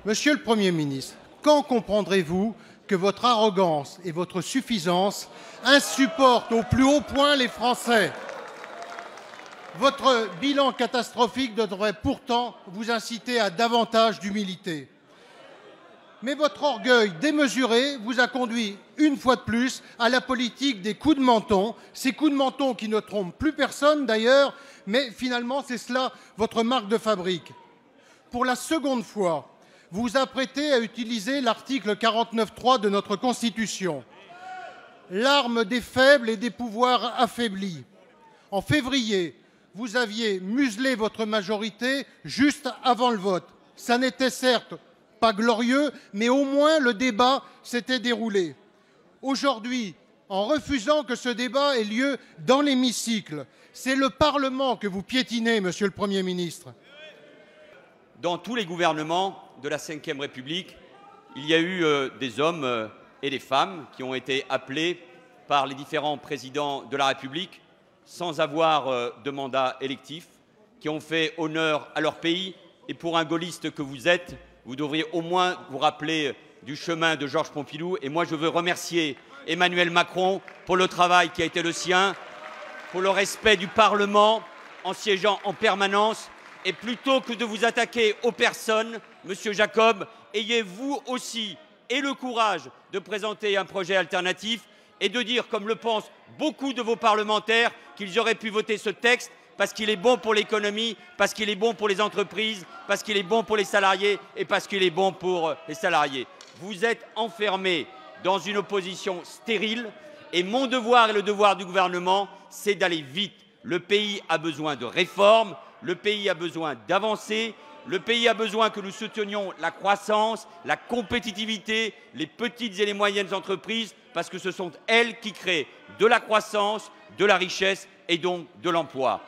Monsieur le Premier ministre, quand comprendrez-vous que votre arrogance et votre suffisance insupportent au plus haut point les Français? Votre bilan catastrophique devrait pourtant vous inciter à davantage d'humilité. Mais votre orgueil démesuré vous a conduit, une fois de plus, à la politique des coups de menton, ces coups de menton qui ne trompent plus personne d'ailleurs, mais finalement c'est cela votre marque de fabrique. Pour la seconde fois, vous vous apprêtez à utiliser l'article 49.3 de notre Constitution, l'arme des faibles et des pouvoirs affaiblis. En février, vous aviez muselé votre majorité juste avant le vote. Ça n'était certes pas glorieux, mais au moins le débat s'était déroulé. Aujourd'hui, en refusant que ce débat ait lieu dans l'hémicycle, c'est le Parlement que vous piétinez, Monsieur le Premier ministre. Dans tous les gouvernements de la Ve République, il y a eu des hommes et des femmes qui ont été appelés par les différents présidents de la République sans avoir de mandat électif, qui ont fait honneur à leur pays. Et pour un gaulliste que vous êtes, vous devriez au moins vous rappeler du chemin de Georges Pompidou. Et moi, je veux remercier Emmanuel Macron pour le travail qui a été le sien, pour le respect du Parlement en siégeant en permanence. Et plutôt que de vous attaquer aux personnes, Monsieur Jacob, ayez vous aussi et le courage de présenter un projet alternatif et de dire, comme le pensent beaucoup de vos parlementaires, qu'ils auraient pu voter ce texte parce qu'il est bon pour l'économie, parce qu'il est bon pour les entreprises, parce qu'il est bon pour les salariés et parce qu'il est bon pour les salariés. Vous êtes enfermés dans une opposition stérile et mon devoir et le devoir du gouvernement, c'est d'aller vite. Le pays a besoin de réformes, le pays a besoin d'avancer, le pays a besoin que nous soutenions la croissance, la compétitivité, les petites et les moyennes entreprises, parce que ce sont elles qui créent de la croissance, de la richesse et donc de l'emploi.